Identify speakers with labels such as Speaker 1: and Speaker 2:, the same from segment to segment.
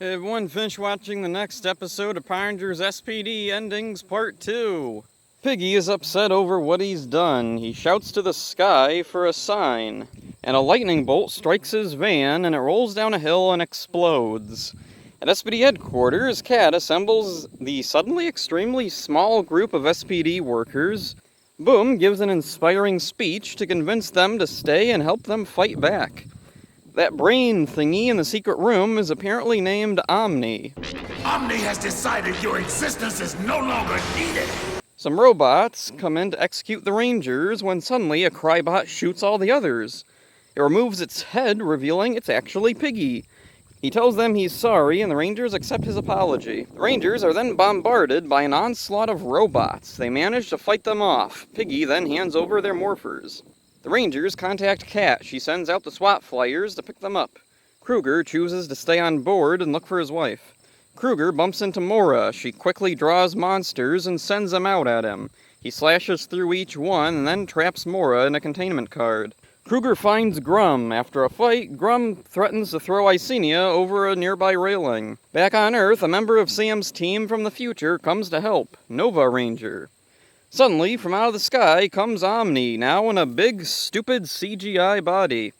Speaker 1: Hey everyone, finish watching the next episode of Power Rangers SPD Endings Part 2. Piggy is upset over what he's done. He shouts to the sky for a sign, and a lightning bolt strikes his van and it rolls down a hill and explodes. At SPD headquarters, Kat assembles the suddenly extremely small group of SPD workers. Boom gives an inspiring speech to convince them to stay and help them fight back. That brain thingy in the secret room is apparently named Omni.
Speaker 2: Omni has decided your existence is no longer needed.
Speaker 1: Some robots come in to execute the Rangers when suddenly a Crybot shoots all the others. It removes its head, revealing it's actually Piggy. He tells them he's sorry, and the Rangers accept his apology. The Rangers are then bombarded by an onslaught of robots. They manage to fight them off. Piggy then hands over their morphers. The Rangers contact Kat. She sends out the SWAT flyers to pick them up. Kruger chooses to stay on board and look for his wife. Kruger bumps into Mora. She quickly draws monsters and sends them out at him. He slashes through each one and then traps Mora in a containment card. Kruger finds Grum. After a fight, Grum threatens to throw Icenia over a nearby railing. Back on Earth, a member of Sam's team from the future comes to help, Nova Ranger. Suddenly, from out of the sky comes Omni, now in a big, stupid CGI body.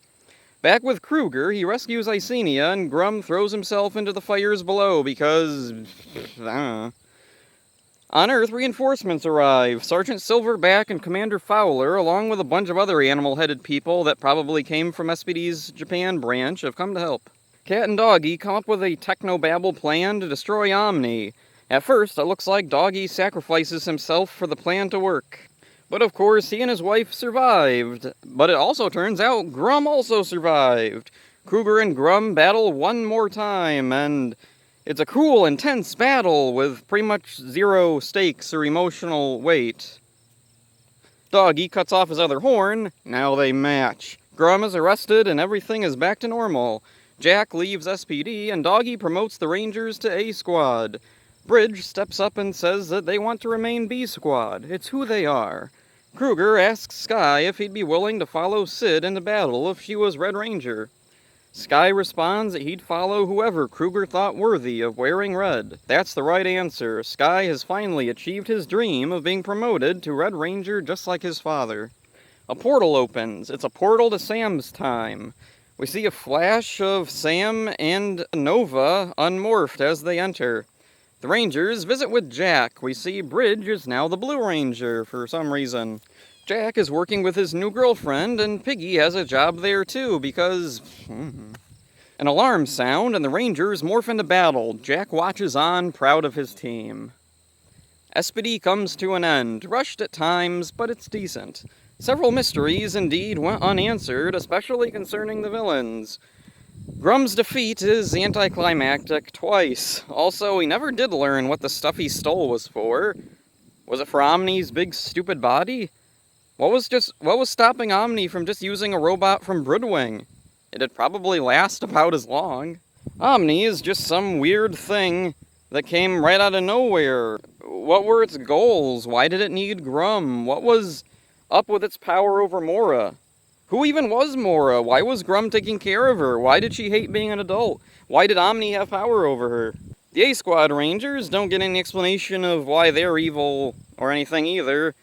Speaker 1: Back with Kruger, he rescues Icenia, and Grum throws himself into the fires below because... I don't know. On Earth, reinforcements arrive. Sergeant Silverback and Commander Fowler, along with a bunch of other animal-headed people that probably came from SPD's Japan branch, have come to help. Kat and Doggy come up with a technobabble plan to destroy Omni. At first, it looks like Doggy sacrifices himself for the plan to work. But of course, he and his wife survived. But it also turns out Grum also survived. Kruger and Grum battle one more time, and it's a cool, intense battle with pretty much zero stakes or emotional weight. Doggy cuts off his other horn. Now they match. Grum is arrested and everything is back to normal. Jack leaves SPD and Doggy promotes the Rangers to A Squad. Bridge steps up and says that they want to remain B Squad. It's who they are. Kruger asks Sky if he'd be willing to follow Sid into battle if she was Red Ranger. Sky responds that he'd follow whoever Kruger thought worthy of wearing red. That's the right answer. Sky has finally achieved his dream of being promoted to Red Ranger just like his father. A portal opens. It's a portal to Sam's time. We see a flash of Sam and Nova unmorphed as they enter. The Rangers visit with Jack. We see Bridge is now the Blue Ranger for some reason. Jack is working with his new girlfriend, and Piggy has a job there too because... An alarm sound, and the Rangers morph into battle. Jack watches on, proud of his team. SPD comes to an end, rushed at times, but it's decent. Several mysteries indeed went unanswered, especially concerning the villains. Grum's defeat is anticlimactic twice. Also, he never did learn what the stuff he stole was for. Was it for Omni's big stupid body? What was stopping Omni from just using a robot from Broodwing? It'd probably last about as long. Omni is just some weird thing that came right out of nowhere. What were its goals? Why did it need Grum? What was up with its power over Mora? Who even was Mora? Why was Grum taking care of her? Why did she hate being an adult? Why did Omni have power over her? The A Squad Rangers don't get any explanation of why they're evil or anything either.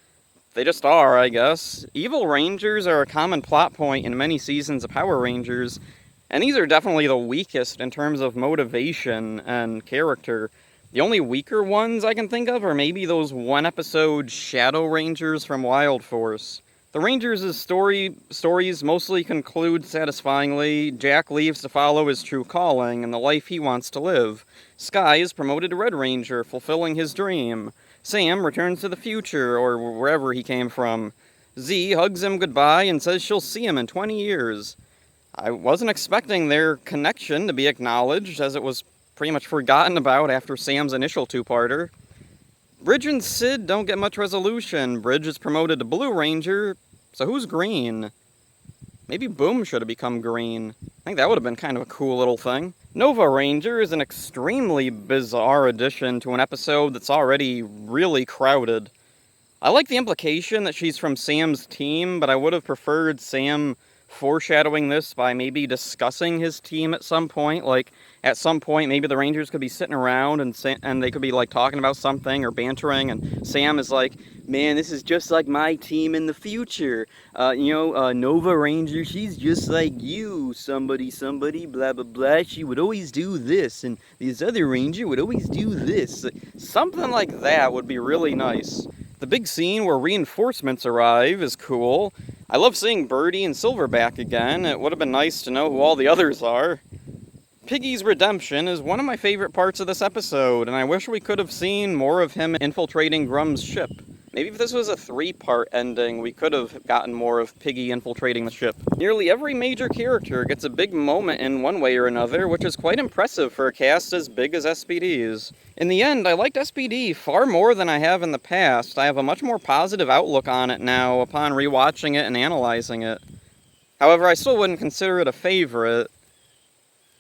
Speaker 1: They just are, I guess. Evil Rangers are a common plot point in many seasons of Power Rangers, and these are definitely the weakest in terms of motivation and character. The only weaker ones I can think of are maybe those one-episode Shadow Rangers from Wild Force. The Rangers' stories mostly conclude satisfyingly. Jack leaves to follow his true calling and the life he wants to live. Sky is promoted to Red Ranger, fulfilling his dream. Sam returns to the future, or wherever he came from. Z hugs him goodbye and says she'll see him in 20 years. I wasn't expecting their connection to be acknowledged, as it was pretty much forgotten about after Sam's initial two-parter. Bridge and Sid don't get much resolution. Bridge is promoted to Blue Ranger, so who's green? Maybe Boom should have become green. I think that would have been kind of a cool little thing. Nova Ranger is an extremely bizarre addition to an episode that's already really crowded. I like the implication that she's from Sam's team, but I would have preferred Sam foreshadowing this by maybe discussing his team at some point. Like, at some point, maybe the Rangers could be sitting around and they could be, like, talking about something or bantering, and Sam is like, man, this is just like my team in the future. Nova Ranger, she's just like you, somebody, blah, blah, blah. She would always do this, and this other Ranger would always do this. Something like that would be really nice. The big scene where reinforcements arrive is cool. I love seeing Birdie and Silverback again. It would have been nice to know who all the others are. Piggy's redemption is one of my favorite parts of this episode, and I wish we could have seen more of him infiltrating Grum's ship. Maybe if this was a 3-part ending, we could have gotten more of Piggy infiltrating the ship. Nearly every major character gets a big moment in one way or another, which is quite impressive for a cast as big as SPD's. In the end, I liked SPD far more than I have in the past. I have a much more positive outlook on it now upon rewatching it and analyzing it. However, I still wouldn't consider it a favorite.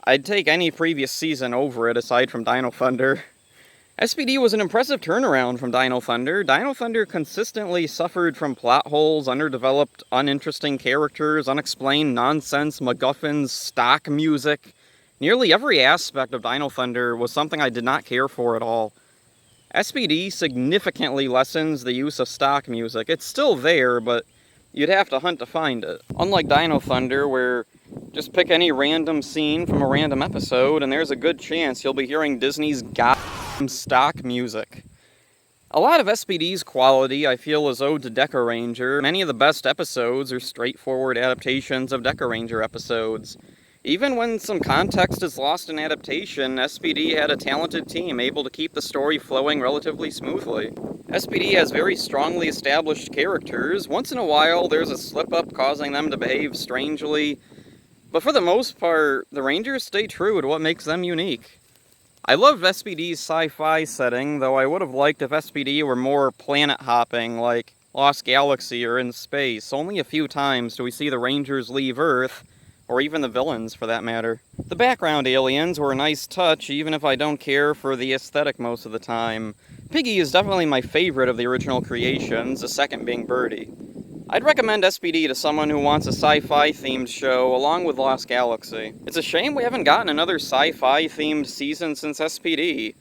Speaker 1: I'd take any previous season over it aside from Dino Thunder. SPD was an impressive turnaround from Dino Thunder. Dino Thunder consistently suffered from plot holes, underdeveloped, uninteresting characters, unexplained nonsense, MacGuffins, stock music. Nearly every aspect of Dino Thunder was something I did not care for at all. SPD significantly lessens the use of stock music. It's still there, but you'd have to hunt to find it. Unlike Dino Thunder, where just pick any random scene from a random episode, and there's a good chance you'll be hearing Disney's goddamn stock music. A lot of SPD's quality, I feel, is owed to Deca Ranger. Many of the best episodes are straightforward adaptations of Deca Ranger episodes. Even when some context is lost in adaptation, SPD had a talented team able to keep the story flowing relatively smoothly. SPD has very strongly established characters. Once in a while, there's a slip-up causing them to behave strangely, but for the most part, the Rangers stay true to what makes them unique. I love SPD's sci-fi setting, though I would have liked if SPD were more planet-hopping, like Lost Galaxy or in space. Only a few times do we see the Rangers leave Earth, or even the villains, for that matter. The background aliens were a nice touch, even if I don't care for the aesthetic most of the time. Piggy is definitely my favorite of the original creations, the second being Birdie. I'd recommend SPD to someone who wants a sci-fi themed show, along with Lost Galaxy. It's a shame we haven't gotten another sci-fi themed season since SPD.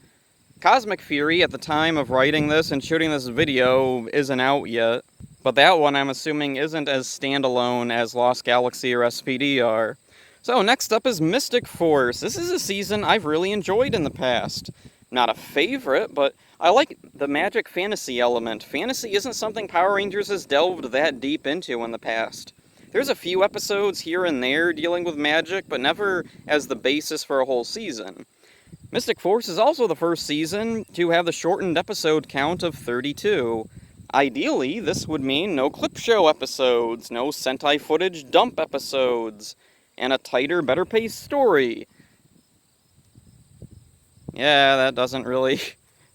Speaker 1: Cosmic Fury, at the time of writing this and shooting this video, isn't out yet, but that one I'm assuming isn't as standalone as Lost Galaxy or SPD are. So next up is Mystic Force. This is a season I've really enjoyed in the past. Not a favorite, but I like the magic fantasy element. Fantasy isn't something Power Rangers has delved that deep into in the past. There's a few episodes here and there dealing with magic, but never as the basis for a whole season. Mystic Force is also the first season to have the shortened episode count of 32. Ideally, this would mean no clip show episodes, no Sentai footage dump episodes, and a tighter, better-paced story. Yeah, that doesn't really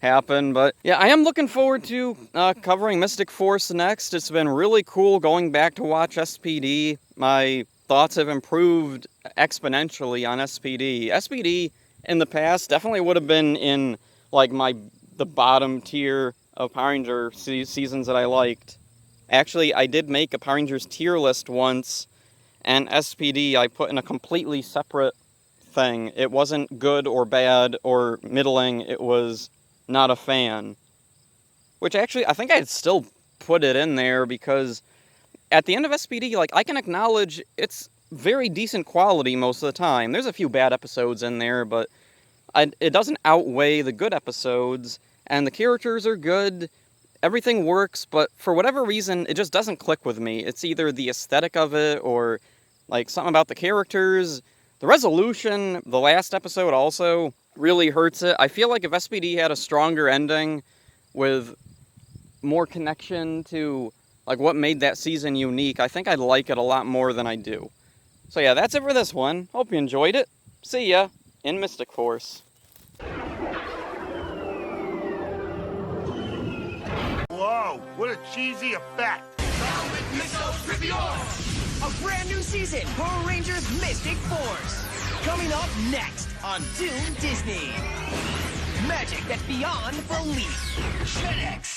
Speaker 1: happen, but yeah, I am looking forward to covering Mystic Force next. It's been really cool going back to watch SPD. My thoughts have improved exponentially on SPD. SPD in the past definitely would have been in like the bottom tier of Power Ranger seasons that I liked. Actually, I did make a Power Rangers tier list once, and SPD I put in a completely separate thing. It wasn't good or bad or middling, it was not a fan. Which actually, I think I'd still put it in there because at the end of SPD, like, I can acknowledge it's very decent quality most of the time. There's a few bad episodes in there, but it doesn't outweigh the good episodes, and the characters are good, everything works, but for whatever reason, it just doesn't click with me. It's either the aesthetic of it, or like something about the characters. The resolution, the last episode also really hurts it. I feel like if SPD had a stronger ending with more connection to like what made that season unique, I think I'd like it a lot more than I do. So yeah, that's it for this one. Hope you enjoyed it. See ya in Mystic Force.
Speaker 2: Whoa, what a cheesy effect!
Speaker 3: A brand new season, Power Rangers Mystic Force. Coming up next on Toon Disney. Magic that's beyond belief. Gen X.